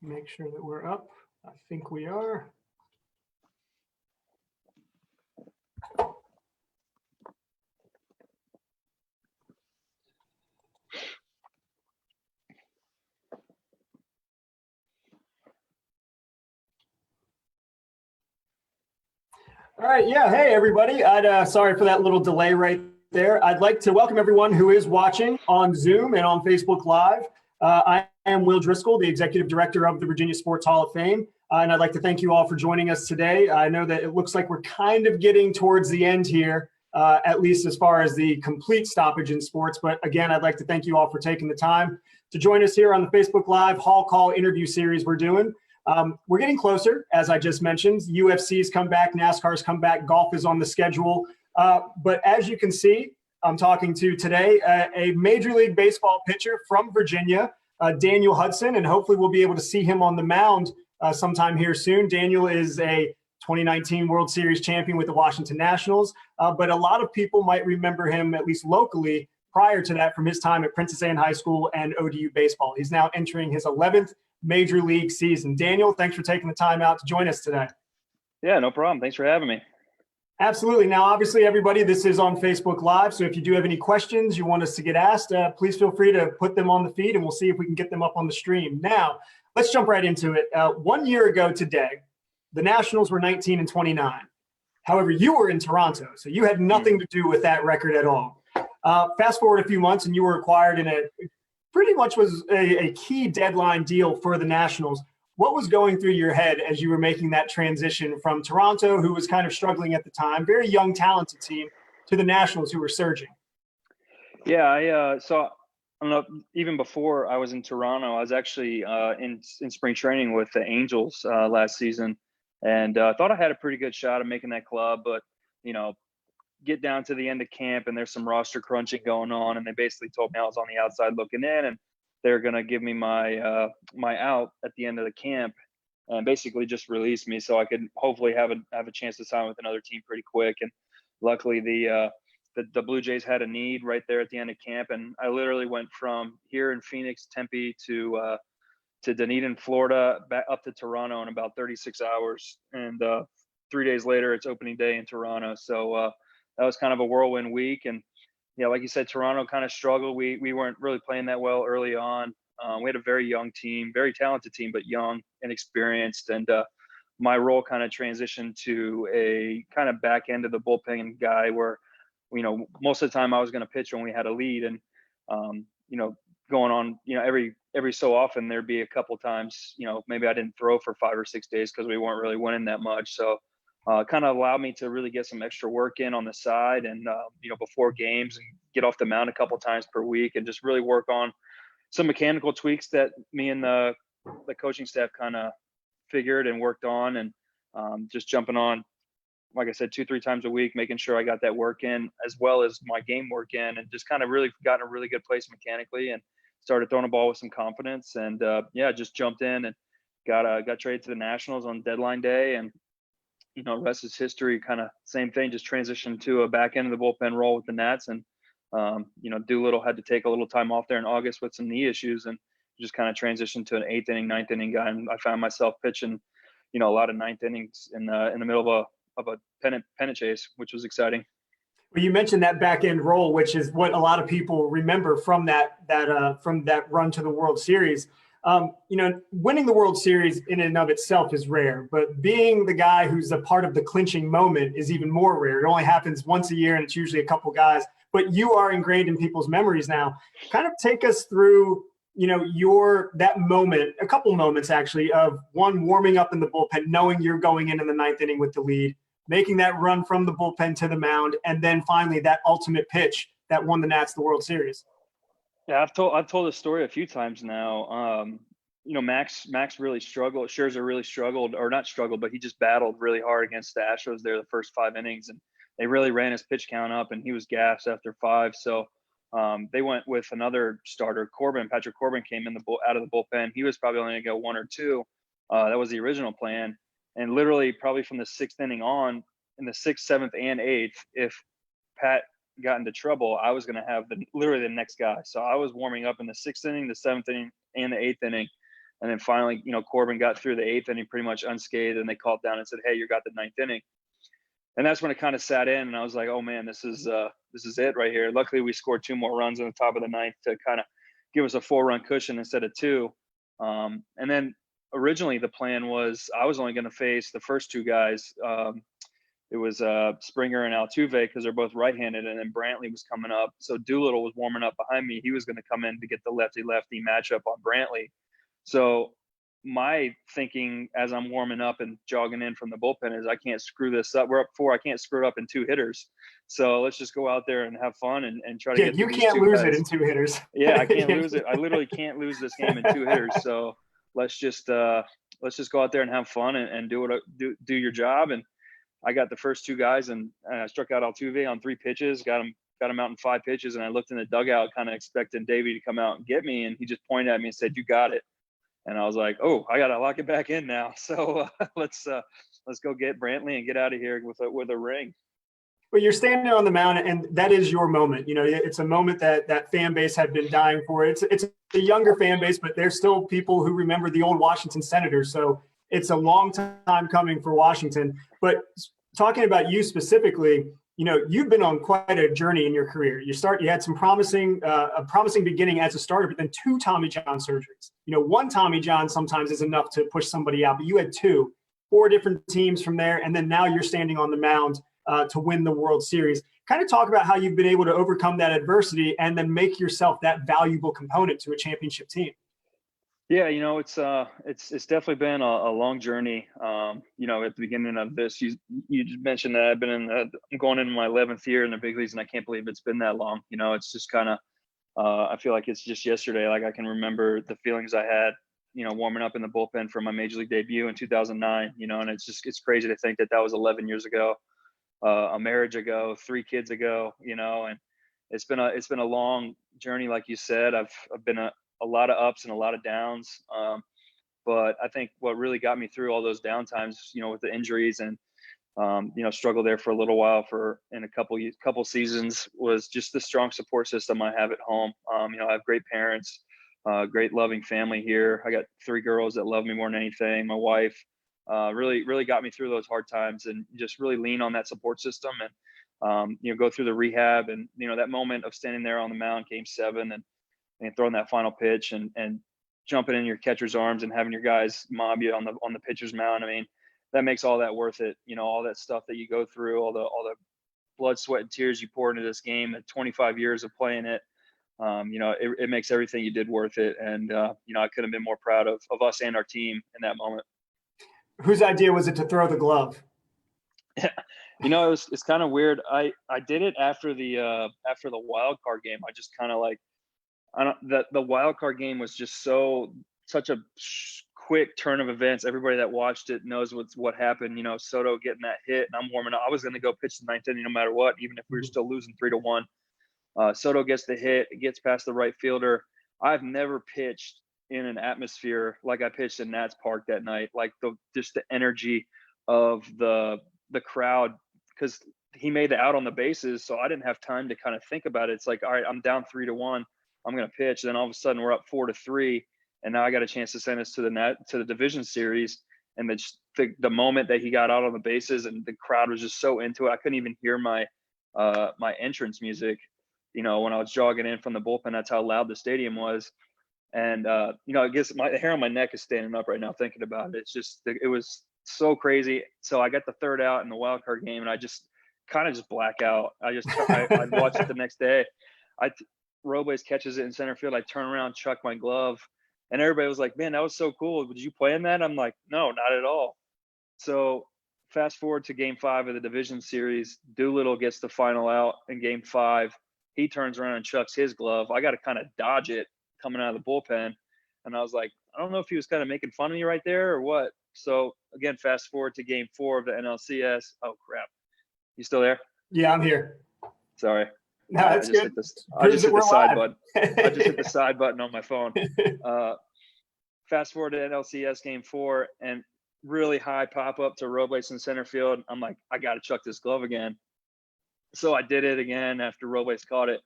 Make sure that we're up. I think we are. All right, yeah. Hey, everybody. Sorry for that little delay right there. I'd like to welcome everyone who is watching on Zoom and on Facebook Live. I am Will Driscoll, the Executive Director of the Virginia Sports Hall of Fame, and I'd like to thank you all for joining us today. I know that it looks like we're kind of getting towards the end here, at least as far as the complete stoppage in sports. But again, I'd like to thank you all for taking the time to join us here on the Facebook Live Hall Call interview series we're doing. We're getting closer, as I just mentioned. UFC's come back, NASCAR's come back, golf is on the schedule. But as you can see, I'm talking to today a Major League Baseball pitcher from Virginia, Daniel Hudson, and hopefully we'll be able to see him on the mound sometime here soon. Daniel is a 2019 World Series champion with the Washington Nationals, but a lot of people might remember him, at least locally, prior to that from his time at Princess Anne High School and ODU baseball. He's now entering his 11th Major League season. Daniel, thanks for taking the time out to join us today. Yeah, no problem. Thanks for having me. Absolutely. Now, obviously, everybody, this is on Facebook Live. So if you do have any questions you want us to get asked, please feel free to put them on the feed and we'll see if we can get them up on the stream. Now, let's jump right into it. 1 year ago today, the Nationals were 19-29. However, you were in Toronto, so you had nothing to do with that record at all. Fast forward a few months and you were acquired in a pretty much was a key deadline deal for the Nationals. What was going through your head as you were making that transition from Toronto, who was kind of struggling at the time, very young, talented team, to the Nationals, who were surging? Yeah, so I don't know, even before I was in Toronto, I was actually in spring training with the Angels last season, and thought I had a pretty good shot of making that club, but get down to the end of camp and there's some roster crunching going on, and they basically told me I was on the outside looking in, and they're going to give me my my out at the end of the camp and basically just release me so I could hopefully have a chance to sign with another team pretty quick. And luckily the Blue Jays had a need right there at the end of camp, and I literally went from here in Phoenix, Tempe to Dunedin, Florida, back up to Toronto in about 36 hours. And 3 days later, it's opening day in Toronto. So that was kind of a whirlwind week. And like you said, Toronto kind of struggled. We weren't really playing that well early on. We had a very young team, very talented team, but young, inexperienced. And my role kind of transitioned to a kind of back end of the bullpen guy where, most of the time I was going to pitch when we had a lead. And, going on, every so often there'd be a couple times, maybe I didn't throw for 5 or 6 days because we weren't really winning that much. So kind of allowed me to really get some extra work in on the side and, before games, and get off the mound a couple times per week and just really work on some mechanical tweaks that me and the coaching staff kind of figured and worked on, and just jumping on, like I said, 2-3 times a week, making sure I got that work in as well as my game work in, and just kind of really got in a really good place mechanically and started throwing a ball with some confidence. And just jumped in and got traded to the Nationals on deadline day, and rest is history. Kind of same thing, just transitioned to a back end of the bullpen role with the Nats. And, Doolittle had to take a little time off there in August with some knee issues, and just kind of transitioned to an 8th inning, 9th inning guy. And I found myself pitching, a lot of 9th innings in the middle of a pennant chase, which was exciting. Well, you mentioned that back end role, which is what a lot of people remember from that run to the World Series. Winning the World Series in and of itself is rare, but being the guy who's a part of the clinching moment is even more rare. It only happens once a year, and it's usually a couple guys, but you are ingrained in people's memories now. Kind of take us through, that moment, a couple moments actually, of one, warming up in the bullpen, knowing you're going in the 9th inning with the lead, making that run from the bullpen to the mound, and then finally that ultimate pitch that won the Nats the World Series. Yeah, I've told this story a few times now. Max really struggled. Scherzer really struggled, or not struggled, but he just battled really hard against the Astros there the first 5 innings, and they really ran his pitch count up, and he was gassed after 5. So they went with another starter, Corbin. Patrick Corbin came out of the bullpen. He was probably only going to go 1 or 2. That was the original plan. And literally, probably from the 6th inning on, in the 6th, 7th, and 8th, if Pat got into trouble, I was going to have literally the next guy. So I was warming up in the 6th inning, the 7th inning, and the 8th inning. And then finally, Corbin got through the 8th inning pretty much unscathed, and they called down and said, "Hey, you got the 9th inning." And that's when it kind of sat in, and I was like, "Oh man, this is it right here." Luckily, we scored 2 more runs in the top of the 9th to kind of give us a 4-run cushion instead of 2. And then originally the plan was I was only going to face the first 2 guys. It was Springer and Altuve because they're both right-handed, and then Brantley was coming up. So Doolittle was warming up behind me. He was going to come in to get the lefty-lefty matchup on Brantley. So my thinking as I'm warming up and jogging in from the bullpen is I can't screw this up. We're up 4. I can't screw it up in 2 hitters. So let's just go out there and have fun and try to get you these can't 2 lose guys. it in 2 hitters. Yeah, I can't lose it. I literally can't lose this game in 2 hitters. So let's just go out there and have fun and do your job. And I got the first 2 guys, and I struck out Altuve on 3 pitches, got him out in 5 pitches. And I looked in the dugout, kind of expecting Davey to come out and get me. And he just pointed at me and said, "You got it." And I was like, "Oh, I got to lock it back in now." So let's go get Brantley and get out of here with a ring. Well, you're standing on the mound, and that is your moment. It's a moment that fan base had been dying for. It's a younger fan base, but there's still people who remember the old Washington Senators. So it's a long time coming for Washington. But talking about you specifically, you've been on quite a journey in your career. You had some a promising beginning as a starter, but then 2 Tommy John surgeries. 1 Tommy John sometimes is enough to push somebody out, but you had 2, 4 different teams from there, and then now you're standing on the mound to win the World Series. Kind of talk about how you've been able to overcome that adversity and then make yourself that valuable component to a championship team. Yeah, it's definitely been a long journey. At the beginning of this, you just mentioned that I'm going into my 11th year in the big leagues, and I can't believe it's been that long. It's just kind of, I feel like it's just yesterday. Like I can remember the feelings I had, warming up in the bullpen for my major league debut in 2009. And it's crazy to think that was 11 years ago, a marriage ago, 3 kids ago. And it's been a long journey, like you said. I've been a lot of ups and a lot of downs. But I think what really got me through all those downtimes, with the injuries and, struggle there for a little while in a couple seasons, was just the strong support system I have at home. I have great parents, great loving family here. I got 3 girls that love me more than anything. My wife really got me through those hard times, and just really lean on that support system and, go through the rehab and, that moment of standing there on the mound, Game 7, and throwing that final pitch and jumping in your catcher's arms and having your guys mob you on the pitcher's mound. I mean, that makes all that worth it. All that stuff that you go through, all the blood, sweat, and tears you pour into this game at 25 years of playing it. It makes everything you did worth it. And, I couldn't have been more proud of us and our team in that moment. Whose idea was it to throw the glove? Yeah. It's kind of weird. I did it after the wild card game. I just kind of like, the wild card game was just such a quick turn of events. Everybody that watched it knows what happened. Soto getting that hit, and I'm warming up. I was going to go pitch the 9th inning no matter what, even if we were still losing 3-1. Soto gets the hit, it gets past the right fielder. I've never pitched in an atmosphere like I pitched in Nats Park that night. Like just the energy of the crowd, because he made the out on the bases, so I didn't have time to kind of think about it. It's like, all right, I'm down 3-1. I'm going to pitch. Then all of a sudden we're up 4-3. And now I got a chance to send us to the division series. And the moment that he got out on the bases and the crowd was just so into it, I couldn't even hear my entrance music, when I was jogging in from the bullpen. That's how loud the stadium was. And, I guess my hair on my neck is standing up right now thinking about it. It was so crazy. So I got the 3rd out in the wild card game, and I just kind of just black out. I watched it the next day. Robles catches it in center field. I turn around, chuck my glove, and everybody was like, "Man, that was so cool. Did you play in that?" I'm like, "No, not at all." So fast forward to Game 5 of the division series. Doolittle gets the final out in Game 5. He turns around and chucks his glove. I got to kind of dodge it coming out of the bullpen. And I was like, I don't know if he was kind of making fun of me right there or what. So again, fast forward to Game 4 of the NLCS. Oh, crap. You still there? Yeah, I'm here. Sorry. No, that's good. I just hit the side button. I just hit the side button on my phone. Fast forward to NLCS Game 4, and really high pop up to Robles in center field. I'm like, I got to chuck this glove again. So I did it again after Robles caught it.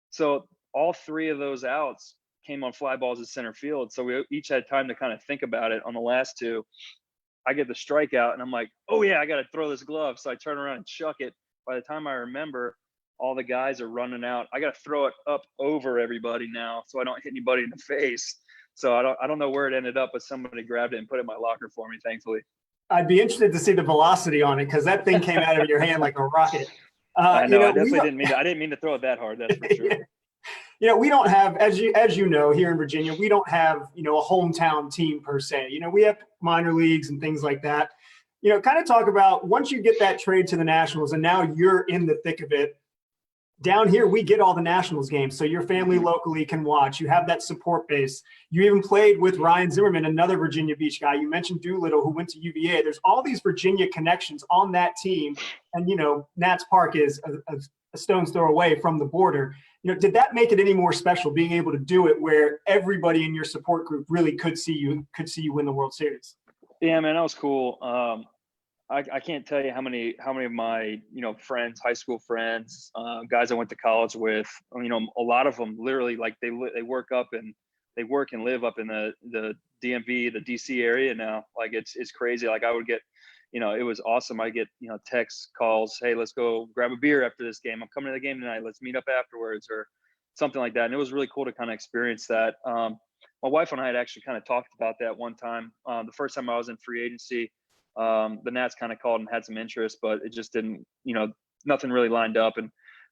So all 3 of those outs, came on fly balls at center field. So we each had time to kind of think about it. On the last two, I get the strikeout and I'm like, oh yeah, I got to throw this glove. So I turn around and chuck it. By the time I remember, all the guys are running out. I got to throw it up over everybody now so I don't hit anybody in the face. So I don't know where it ended up, but somebody grabbed it and put it in my locker for me, thankfully. I'd be interested to see the velocity on it because that thing came out of your hand like a rocket. I know. I definitely didn't mean to throw it that hard. That's for sure. We don't have, as you know, here in Virginia, we don't have, a hometown team per se. We have minor leagues and things like that. Kind of talk about once you get that trade to the Nationals and now you're in the thick of it. Down here, we get all the Nationals games, so your family locally can watch. You have that support base. You even played with Ryan Zimmerman, another Virginia Beach guy. You mentioned Doolittle, who went to UVA. There's all these Virginia connections on that team, and Nats Park is a stone's throw away from the border. Did that make it any more special being able to do it where everybody in your support group really could see you win the World Series? Yeah, man, that was cool. I can't tell you how many of my friends, high school friends, guys I went to college with. A lot of them literally like they work and live up in the DMV, the DC area now. Like it's crazy. Like I would get, it was awesome. I get texts, calls, hey, let's go grab a beer after this game. I'm coming to the game tonight. Let's meet up afterwards or something like that. And it was really cool to kind of experience that. My wife and I had actually kind of talked about that one time. The first time I was in free agency. The Nats kind of called and had some interest, but it just didn't, nothing really lined up. And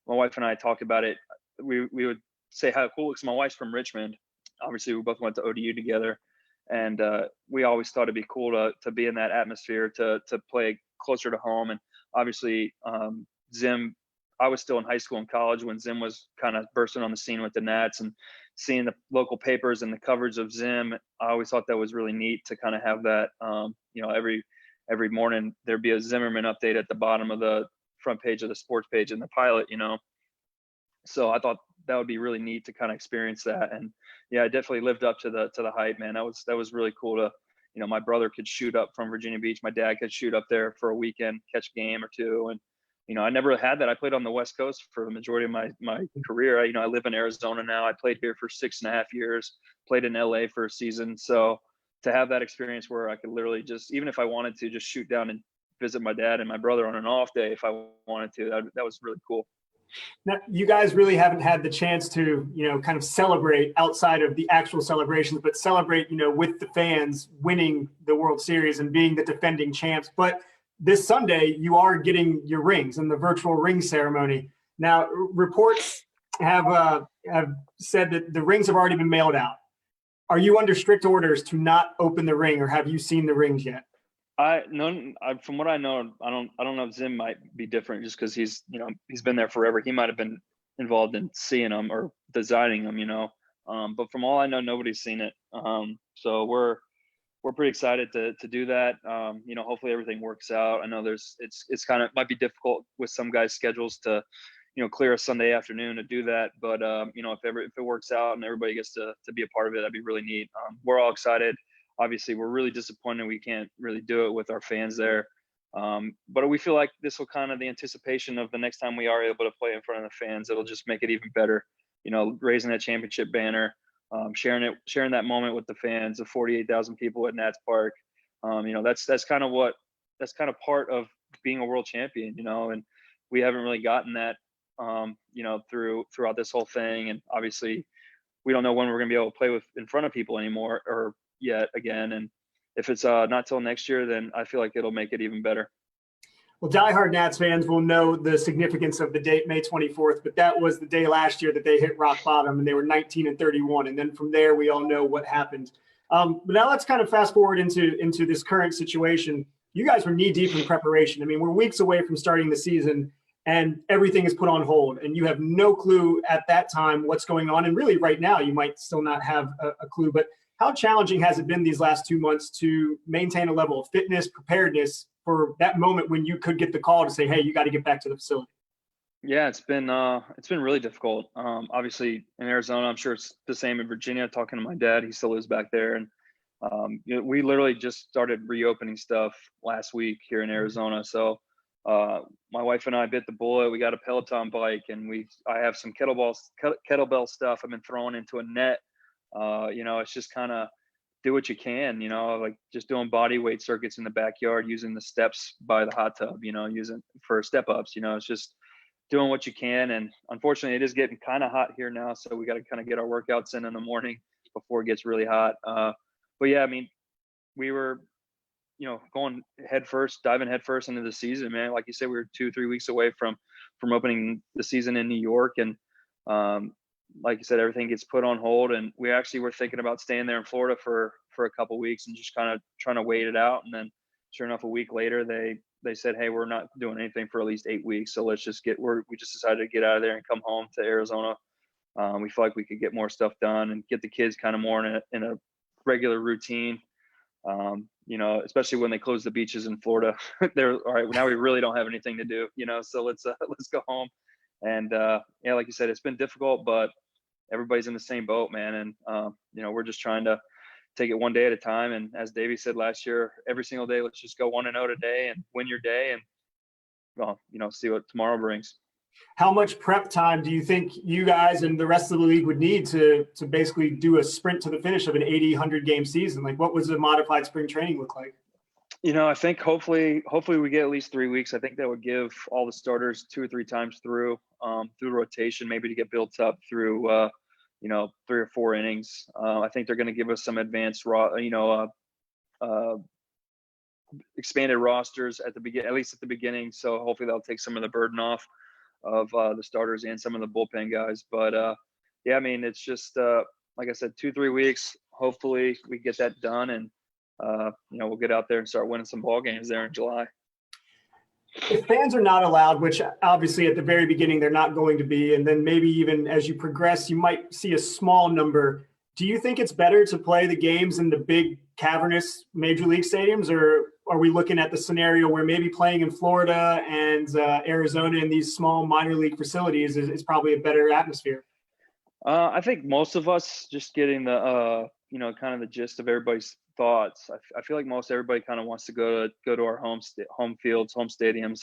my wife and I talked about it. We would say how cool, because my wife's from Richmond. Obviously, we both went to ODU together, and we always thought it'd be cool to be in that atmosphere, to play closer to home. And obviously, Zim, I was still in high school and college when Zim was kind of bursting on the scene with the Nats, and seeing the local papers and the coverage of Zim, I always thought that was really neat to kind of have that, every morning there'd be a Zimmerman update at the bottom of the front page of the sports page in the Pilot, So I thought that would be really neat to kind of experience that. And yeah, I definitely lived up to the hype, man. That was really cool to, my brother could shoot up from Virginia Beach. My dad could shoot up there for a weekend, catch a game or two. And, I never had that. I played on the West Coast for the majority of my career. I live in Arizona now. I played here for 6.5 years, played in LA for a season. So to have that experience where I could literally just, even if I wanted to, just shoot down and visit my dad and my brother on an off day if I wanted to, that was really cool. Now, you guys really haven't had the chance to, kind of celebrate outside of the actual celebrations, but celebrate, with the fans winning the World Series and being the defending champs. But this Sunday, you are getting your rings in the virtual ring ceremony. Now, reports have said that the rings have already been mailed out. Are you under strict orders to not open the ring, or have you seen the rings yet? From what I know, I don't know if Zim might be different just because he's been there forever. He might have been involved in seeing them or designing them, but from all I know, nobody's seen it. So we're pretty excited to do that. Hopefully everything works out. I know it's kind of might be difficult with some guys' schedules to clear a Sunday afternoon to do that. But, if it works out and everybody gets to be a part of it, that'd be really neat. We're all excited. Obviously, we're really disappointed we can't really do it with our fans there. But we feel like this will kind of the anticipation of the next time we are able to play in front of the fans. It'll just make it even better, raising that championship banner, sharing that moment with the fans, the 48,000 people at Nats Park. That's kind of part of being a world champion, and we haven't really gotten that, throughout this whole thing. And obviously we don't know when we're going to be able to play in front of people anymore or yet again. And if it's not till next year, then I feel like it'll make it even better. Well, diehard Nats fans will know the significance of the date, May 24th, but that was the day last year that they hit rock bottom and they were 19-31. And then from there, we all know what happened. But now let's kind of fast forward into this current situation. You guys were knee deep in preparation. I mean, we're weeks away from starting the season and everything is put on hold and you have no clue at that time what's going on. And really right now, you might still not have a clue, but how challenging has it been these last 2 months to maintain a level of fitness, preparedness for that moment when you could get the call to say, hey, you got to get back to the facility? Yeah, it's been really difficult. Obviously in Arizona, I'm sure it's the same in Virginia. Talking to my dad, he still lives back there. And we literally just started reopening stuff last week here in Arizona. So my wife and I bit the bullet. We got a Peloton bike and I have some kettlebell stuff I've been throwing into a net It's just kind of do what you can, like just doing body weight circuits in the backyard, using the steps by the hot tub, using for step ups, it's just doing what you can. And unfortunately it is getting kind of hot here now. So we got to kind of get our workouts in the morning before it gets really hot. But yeah, I mean, we were, going diving head first into the season, man. Like you said, we were 2-3 weeks away from opening the season in New York. And, like you said, everything gets put on hold, and we actually were thinking about staying there in Florida for a couple of weeks and just kind of trying to wait it out. And then sure enough, a week later, they said, hey, we're not doing anything for at least 8 weeks. So let's just we just decided to get out of there and come home to Arizona. We feel like we could get more stuff done and get the kids kind of more in a regular routine. Especially when they close the beaches in Florida, they're all right. Now we really don't have anything to do, so let's go home. And, like you said, it's been difficult, but everybody's in the same boat, man. And, we're just trying to take it one day at a time. And as Davey said last year, every single day, let's just go 1-0 today and win your day and, see what tomorrow brings. How much prep time do you think you guys and the rest of the league would need to basically do a sprint to the finish of an 80, 100 game season? Like, what was a modified spring training look like? I think hopefully we get at least 3 weeks. I think that would give all the starters 2 or 3 times through rotation, maybe to get built up through, 3 or 4 innings. I think they're going to give us some advanced expanded rosters at least at the beginning. So hopefully that'll take some of the burden off of the starters and some of the bullpen guys. But yeah, I mean, it's just like I said, 2-3 weeks. Hopefully we get that done, and we'll get out there and start winning some ball games there in July. If fans are not allowed, which obviously at the very beginning they're not going to be, and then maybe even as you progress, you might see a small number. Do you think it's better to play the games in the big cavernous major league stadiums, or are we looking at the scenario where maybe playing in Florida and Arizona in these small minor league facilities is probably a better atmosphere? I think most of us just getting the kind of the gist of everybody's thoughts. I feel like most everybody kind of wants to go to our home fields, home stadiums.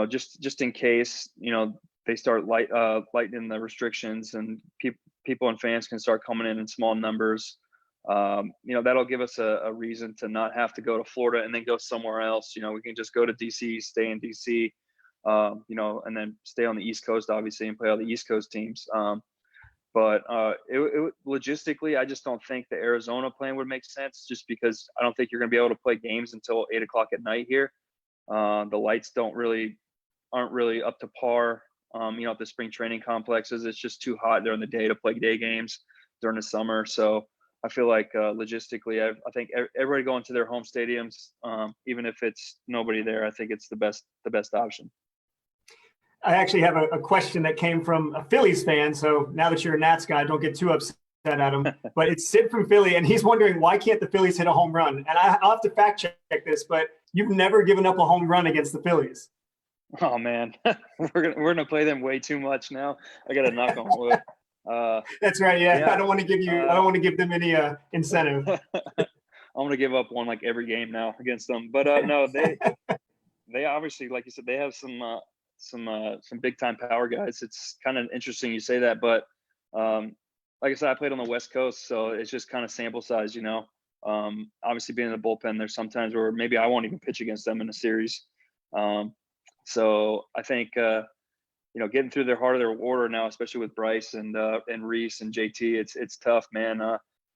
Just in case they start lightening the restrictions and people and fans can start coming in small numbers. That'll give us a reason to not have to go to Florida and then go somewhere else. We can just go to DC, stay in DC, and then stay on the East Coast, obviously, and play all the East Coast teams. But logistically, I just don't think the Arizona plan would make sense, just because I don't think you're going to be able to play games until 8:00 at night here. The lights aren't really up to par. At the spring training complexes, it's just too hot during the day to play day games during the summer. So I feel like logistically, I think everybody going to their home stadiums, even if it's nobody there, I think it's the best option. I actually have a question that came from a Phillies fan. So now that you're a Nats guy, don't get too upset at him. But it's Sid from Philly, and he's wondering, why can't the Phillies hit a home run? And I'll have to fact check this, but you've never given up a home run against the Phillies. Oh man, we're gonna play them way too much now. I got to knock on wood. That's right. Yeah. I don't want to give them any incentive. I'm gonna give up one like every game now against them. But no, they obviously, like you said, they have some big time power guys. It's kind of interesting you say that, but like I said, I played on the West Coast, so it's just kind of sample size. Obviously being in the bullpen, there's sometimes where maybe I won't even pitch against them in a series. So I think getting through their heart of their order now, especially with Bryce and Reese and JT, it's tough, man.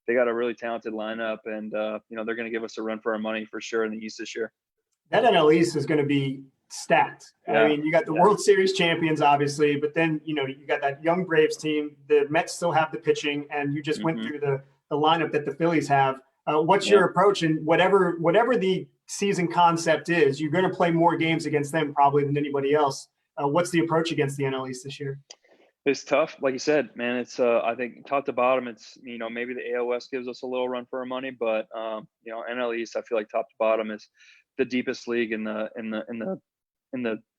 They got a really talented lineup, and they're going to give us a run for our money for sure in the East this year. That NL East is going to be stacked. Yeah. I mean, you got the World Series champions, obviously, but then you got that young Braves team. The Mets still have the pitching, and you just went through the lineup that the Phillies have. What's your approach? And whatever the season concept is, you're going to play more games against them probably than anybody else. What's the approach against the NL East this year? It's tough, like you said, man. It's I think top to bottom, it's maybe the AL West gives us a little run for our money, but NL East, I feel like top to bottom is the deepest league in the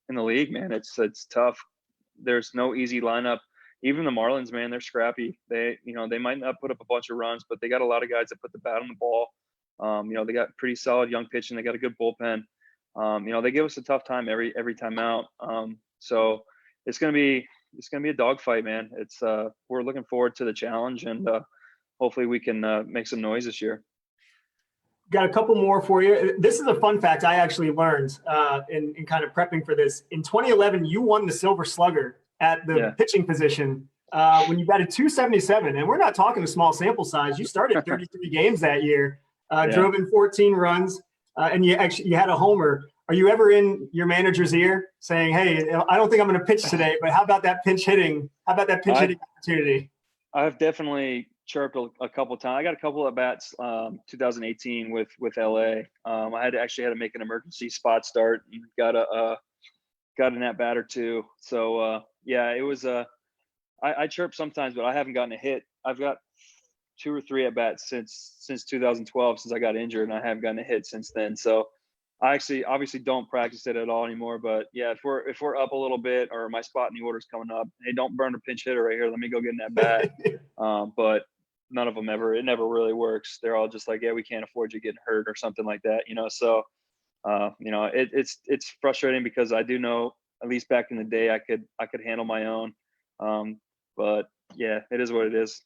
league, man. It's tough. There's no easy lineup. Even the Marlins, man, they're scrappy. They might not put up a bunch of runs, but they got a lot of guys that put the bat on the ball. They got pretty solid young pitching. They got a good bullpen. They give us a tough time every time out. So it's going to be, it's gonna be a dogfight, man. It's we're looking forward to the challenge, and hopefully we can make some noise this year. Got a couple more for you. This is a fun fact I actually learned in kind of prepping for this. In 2011, you won the Silver Slugger at the pitching position when you batted 277. And we're not talking a small sample size. You started 33 games that year, drove in 14 runs, and you had a homer. Are you ever in your manager's ear saying, "Hey, I don't think I'm going to pitch today, but how about that pinch hitting? How about that pinch hitting opportunity?" I've definitely chirped a couple of times. I got a couple of bats 2018 with LA. I had to make an emergency spot start and got an at bat or two. So it was I chirp sometimes, but I haven't gotten a hit. I've got 2 or 3 at bats since 2012, since I got injured, and I haven't gotten a hit since then. So I actually obviously don't practice it at all anymore. But yeah, if we're up a little bit or my spot in the order's coming up, hey, don't burn a pinch hitter right here. Let me go get in that bat. But none of them it never really works. They're all just like, yeah, we can't afford you getting hurt or something like that, So, it's frustrating because I do know, at least back in the day, I could handle my own. But yeah, it is what it is.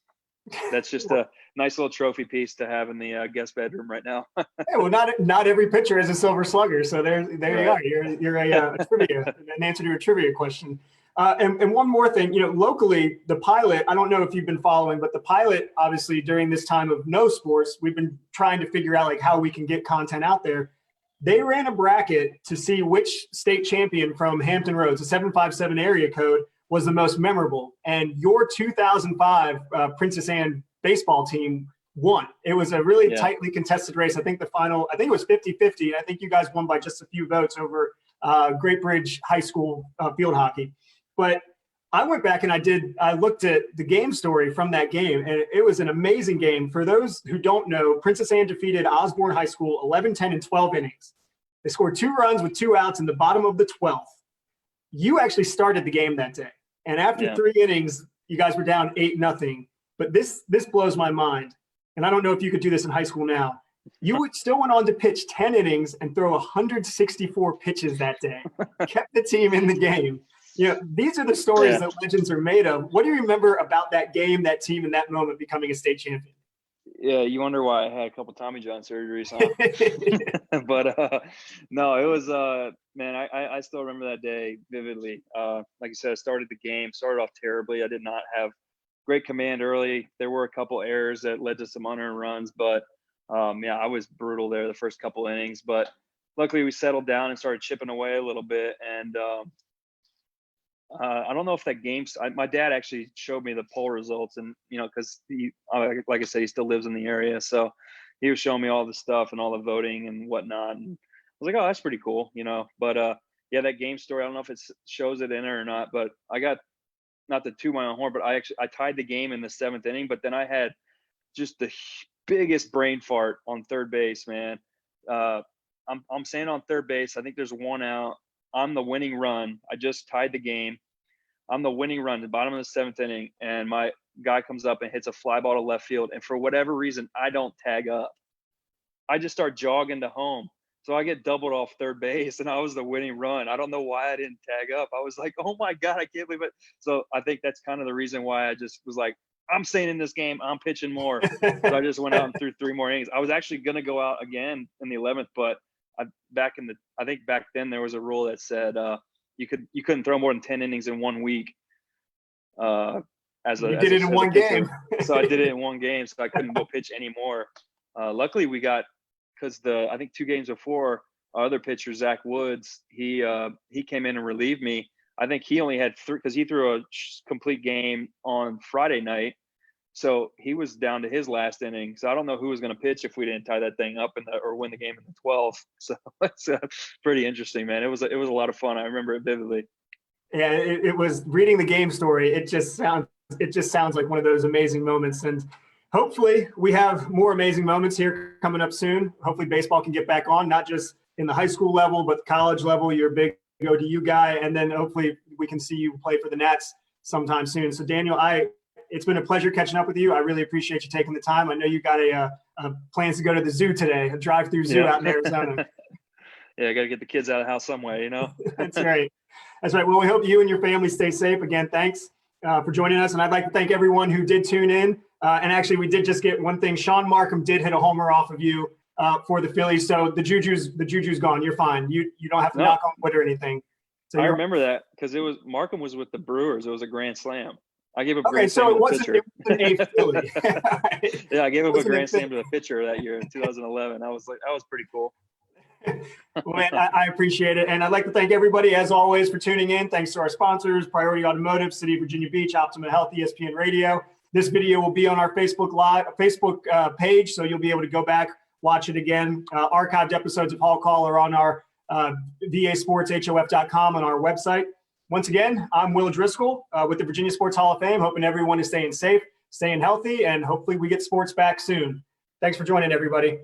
That's just a nice little trophy piece to have in the guest bedroom right now. Yeah, well, not every pitcher is a Silver Slugger, so there you are. You're a trivia, an answer to a trivia question. And one more thing, locally, the Pilot, I don't know if you've been following, but the Pilot, obviously, during this time of no sports, we've been trying to figure out like how we can get content out there. They ran a bracket to see which state champion from Hampton Roads, a 757 area code, was the most memorable. And your 2005 Princess Anne baseball team won. It was a really tightly contested race. I think it was 50-50. I think you guys won by just a few votes over Great Bridge High School field hockey. But I went back and I looked at the game story from that game, and it was an amazing game. For those who don't know, Princess Anne defeated Osborne High School 11-10 in 12 innings. They scored 2 runs with 2 outs in the bottom of the 12th. You actually started the game that day. And after 3 innings, you guys were down 8-0. But this blows my mind. And I don't know if you could do this in high school now. You still went on to pitch 10 innings and throw 164 pitches that day. Kept the team in the game. These are the stories that legends are made of. What do you remember about that game, that team, and that moment becoming a state champion? Yeah, you wonder why I had a couple Tommy John surgeries, huh? But no, it was man, I still remember that day vividly. Like you said, I started off terribly. I did not have great command early. There were a couple errors that led to some unearned runs, but I was brutal there the first couple innings. But luckily we settled down and started chipping away a little bit. And I don't know if that game. My dad actually showed me the poll results, and because like I said, he still lives in the area, so he was showing me all the stuff and all the voting and whatnot. And I was like, oh, that's pretty cool, But that game story, I don't know if it shows it in it or not, but I got, not to toot my own horn, but I tied the game in the 7th inning, but then I had just the biggest brain fart on third base, man. I'm saying on third base, I think there's 1 out. I'm the winning run. I just tied the game. I'm the winning run, the bottom of the 7th inning, and my guy comes up and hits a fly ball to left field. And for whatever reason, I don't tag up. I just start jogging to home. So I get doubled off third base, and I was the winning run. I don't know why I didn't tag up. I was like, oh my God, I can't believe it. So I think that's kind of the reason why I just was like, I'm staying in this game. I'm pitching more. So I just went out and threw 3 more innings. I was actually going to go out again in the 11th, but I think back then there was a rule that said you couldn't throw more than 10 innings in 1 week. You did it in one game. So I did it in 1 game, so I couldn't go pitch anymore. Luckily we got, because I think 2 games before, our other pitcher, Zach Woods, he came in and relieved me. I think he only had 3, because he threw a complete game on Friday night. So he was down to his last inning. So I don't know who was going to pitch if we didn't tie that thing up or win the game in the 12th. So it's pretty interesting, man. It was a lot of fun. I remember it vividly. Yeah, it was reading the game story. It just sounds like one of those amazing moments. And hopefully we have more amazing moments here coming up soon. Hopefully baseball can get back on, not just in the high school level, but the college level. You're a big ODU guy. And then hopefully we can see you play for the Nats sometime soon. So Daniel, it's been a pleasure catching up with you. I really appreciate you taking the time. I know you got plans to go to the zoo today, a drive-through zoo out in Arizona. Yeah, I got to get the kids out of the house some way, That's right. That's right. Well, we hope you and your family stay safe. Again, thanks for joining us. And I'd like to thank everyone who did tune in. And actually, we did just get one thing. Sean Markham did hit a homer off of you for the Phillies. So the juju's gone. You're fine. You don't have to knock on wood or anything. So I remember that because Markham was with the Brewers. It was a grand slam. I gave up okay, grand slam so to the pitcher. it wasn't a Philly. Right. Yeah, I gave up a grand slam to the pitcher that year in 2011. I was like, that was pretty cool. Well, man, I appreciate it. And I'd like to thank everybody, as always, for tuning in. Thanks to our sponsors, Priority Automotive, City of Virginia Beach, Optima Health, ESPN Radio. This video will be on our Facebook page, so you'll be able to go back, watch it again. Archived episodes of Hall Call are on our vasportshof.com on our website. Once again, I'm Will Driscoll with the Virginia Sports Hall of Fame, hoping everyone is staying safe, staying healthy, and hopefully we get sports back soon. Thanks for joining, everybody.